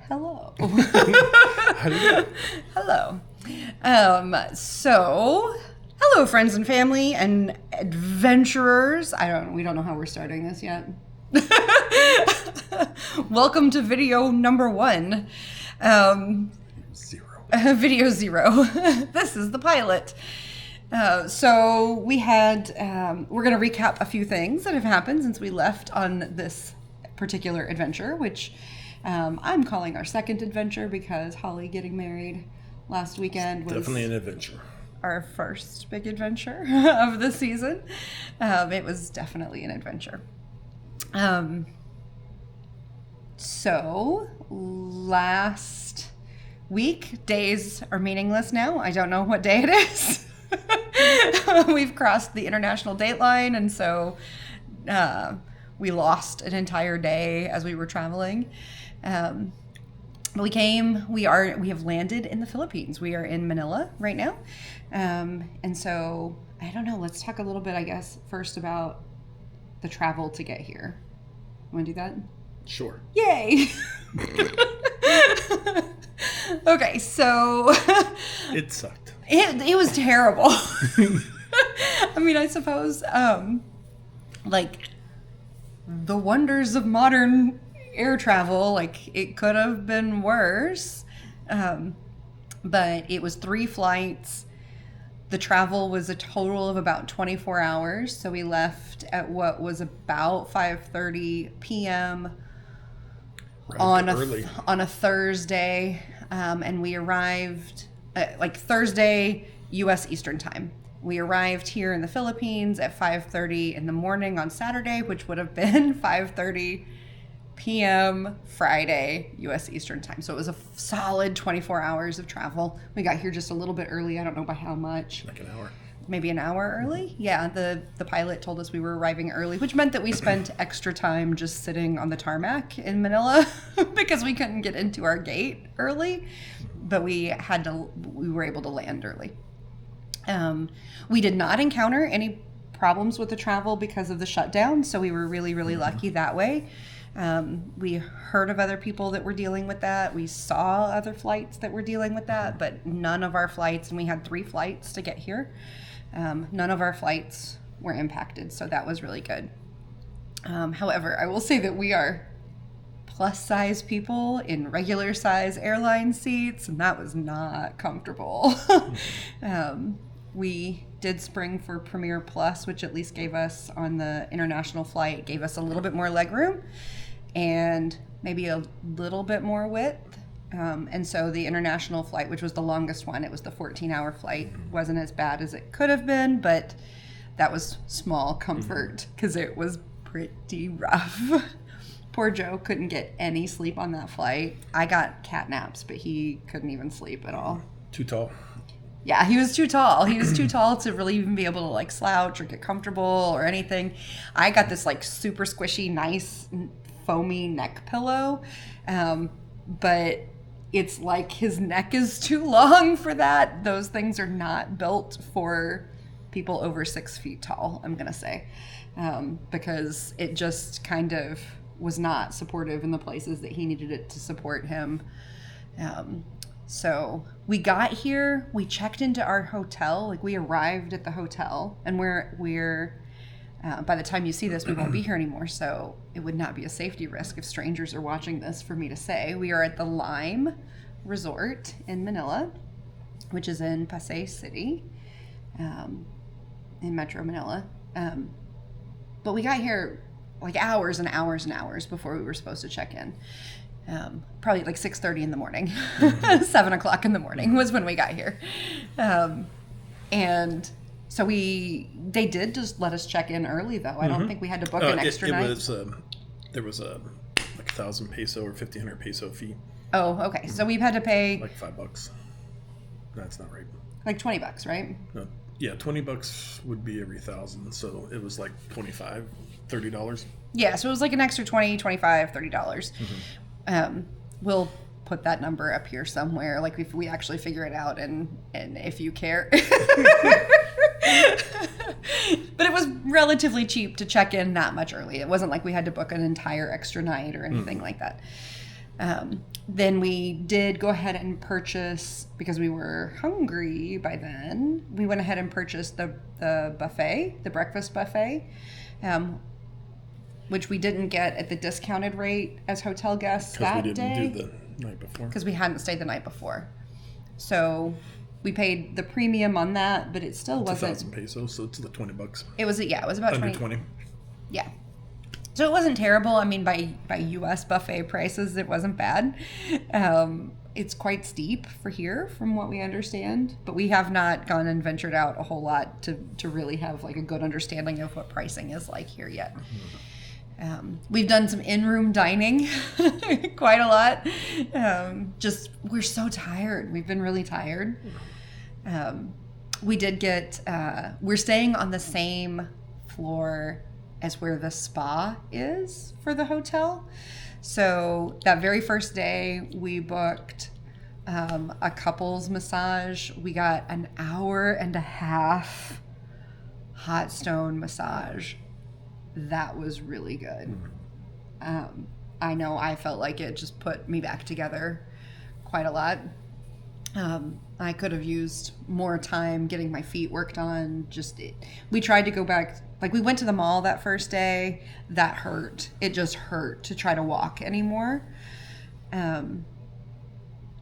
Hello. Hello. Hello. Hello, friends and family and adventurers. We don't know how we're starting this yet. Welcome to video number 1. Video 0. This is the pilot. We're going to recap a few things that have happened since we left on this particular adventure, which I'm calling our second adventure because Holly getting married last weekend was definitely an adventure. Our first big adventure of the season. It was definitely an adventure. So last week, days are meaningless now. I don't know what day it is. We've crossed the international date line, and so we lost an entire day as we were traveling. We have landed in the Philippines. We are in Manila right now. And so, I don't know, let's talk a little bit, I guess, first about the travel to get here. You want to do that? Sure. Yay! Okay, so... It sucked. It was terrible. I mean, I suppose, the wonders of modern air travel, it could have been worse. But it was 3 flights. The travel was a total of about 24 hours. So we left at what was about 5:30 p.m. on a Thursday. And we arrived Thursday, U.S. Eastern Time. We arrived here in the Philippines at 5:30 in the morning on Saturday, which would have been 5:30 p.m. Friday, U.S. Eastern Time. So it was a solid 24 hours of travel. We got here just a little bit early. I don't know by how much. Like an hour. Maybe an hour early? Yeah, the pilot told us we were arriving early, which meant that we spent extra time just sitting on the tarmac in Manila because we couldn't get into our gate early. But we were able to land early. We did not encounter any problems with the travel because of the shutdown, so we were really, really lucky that way. We heard of other people that were dealing with that. We saw other flights that were dealing with that, but none of our flights, and we had 3 flights to get here, none of our flights were impacted, so that was really good. However, I will say that we are plus-size people in regular-size airline seats, and that was not comfortable. We did spring for Premier Plus, which at least gave us, on the international flight, gave us a little bit more legroom and maybe a little bit more width. And so the international flight, which was the longest one, it was the 14-hour flight, wasn't as bad as it could have been, but that was small comfort because it was pretty rough. Poor Joe couldn't get any sleep on that flight. I got cat naps, but he couldn't even sleep at all. Too tall. Yeah, he was too tall. He was too tall to really even be able to slouch or get comfortable or anything. I got this super squishy, nice, foamy neck pillow, but it's like his neck is too long for that. Those things are not built for people over 6 feet tall, I'm going to say, because it just kind of was not supportive in the places that he needed it to support him. So we got here, we checked into our hotel, we arrived at the hotel, and we're by the time you see this, we won't be here anymore, so it would not be a safety risk if strangers are watching this for me to say. We are at the Lime Resort in Manila, which is in Pasay City, in Metro Manila. But we got here hours and hours and hours before we were supposed to check in. Probably 6:30 in the morning. 7 o'clock in the morning was when we got here. And so they did just let us check in early, though. I don't think we had to book an extra night. There was a 1,000 peso or 1,500 peso fee. Oh, okay. So we've had to pay $5. That's not right. $20, right? No. Yeah, $20 would be every 1,000. So it was $25, $30. Yeah, so it was an extra $20, $25, $30. We'll put that number up here somewhere, if we actually figure it out and if you care. But it was relatively cheap to check in that much early. It wasn't like we had to book an entire extra night or anything like that. Then we did go ahead and purchase, because we were hungry by then, we went ahead and purchased the buffet, the breakfast buffet, which we didn't get at the discounted rate as hotel guests that day. Because we didn't do the night before. Because we hadn't stayed the night before. So we paid the premium on that, but it still wasn't... 2,000 pesos, so it's the $20. It was about Under 20. 20. Yeah. So it wasn't terrible. I mean, by U.S. buffet prices, it wasn't bad. It's quite steep for here, from what we understand. But we have not gone and ventured out a whole lot to really have like a good understanding of what pricing is like here yet. We've done some in-room dining, quite a lot. Just we're so tired. We've been really tired. We did get. We're staying on the same floor as where the spa is for the hotel. So that very first day we booked a couples massage. We got an 1.5 hour hot stone massage. That was really good. I know I felt like it just put me back together quite a lot. I could have used more time getting my feet worked on. We tried to go back. Like we went to the mall that first day. That hurt. It just hurt to try to walk anymore.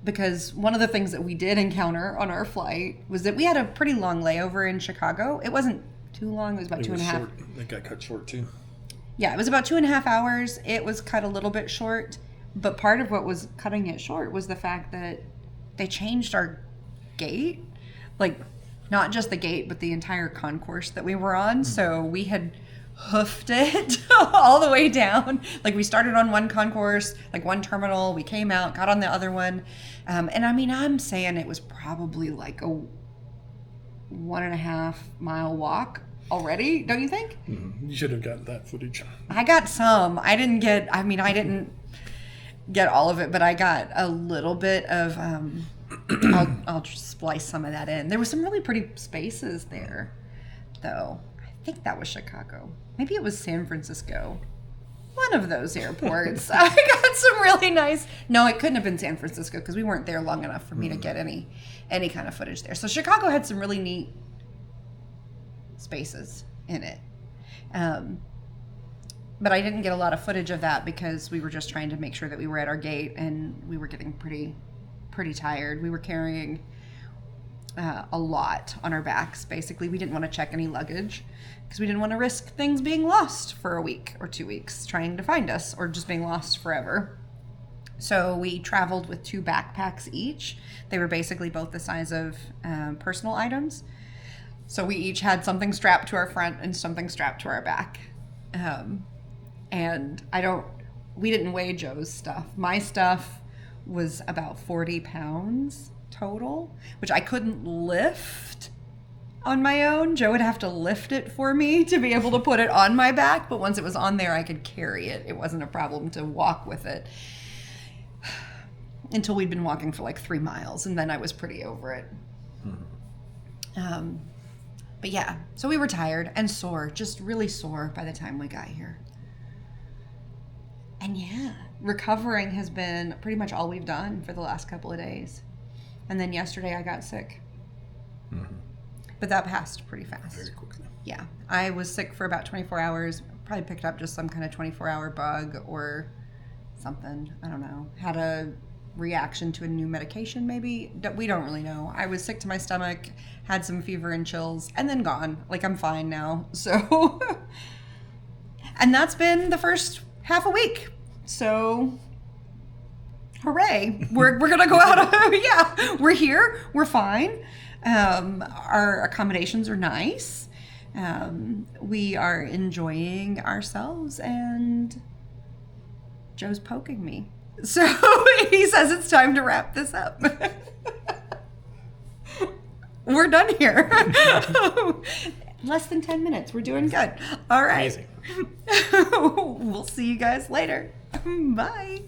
Because one of the things that we did encounter on our flight was that we had a pretty long layover in Chicago. It wasn't too long. It was about 2.5. Short. It got cut short too. Yeah, it was about 2.5 hours. It was cut a little bit short. But part of what was cutting it short was the fact that they changed our gate. Like, not just the gate, but the entire concourse that we were on. So we had hoofed it all the way down. Like we started on one concourse, like one terminal. We came out, got on the other one. And I mean, I'm saying it was probably like a 1.5 mile walk already. Don't you think? Mm-hmm. You should have gotten that footage. I got some. I didn't get all of it, but I got a little bit of, I'll just splice some of that in. There were some really pretty spaces there, though. I think that was Chicago. Maybe it was San Francisco. One of those airports. I got some really nice... No, it couldn't have been San Francisco because we weren't there long enough for me to get any kind of footage there. So Chicago had some really neat spaces in it. But I didn't get a lot of footage of that because we were just trying to make sure that we were at our gate, and we were getting pretty tired. We were carrying a lot on our backs. Basically, we didn't want to check any luggage because we didn't want to risk things being lost for a week or 2 weeks trying to find us, or just being lost forever. So we traveled with 2 backpacks each. They were basically both the size of personal items. So we each had something strapped to our front and something strapped to our back. And we didn't weigh Joe's stuff. My stuff was about 40 pounds total, which I couldn't lift on my own. Joe would have to lift it for me to be able to put it on my back, but once it was on there, I could carry it. It wasn't a problem to walk with it until we'd been walking for like 3 miles, and then I was pretty over it. But yeah, so we were tired and sore, just really sore by the time we got here. And yeah, recovering has been pretty much all we've done for the last couple of days. And then yesterday I got sick. Mm-hmm. But that passed pretty fast. Very quickly. Yeah. I was sick for about 24 hours. Probably picked up just some kind of 24-hour bug or something. I don't know. Had a reaction to a new medication maybe. We don't really know. I was sick to my stomach, had some fever and chills, and then gone. Like, I'm fine now. So, and that's been the first half a week. So, hooray. We're going to go out. Yeah, we're here. We're fine. Our accommodations are nice. We are enjoying ourselves, and Joe's poking me. So he says it's time to wrap this up. We're done here. Less than 10 minutes. We're doing good. All right. Amazing. We'll see you guys later. Bye.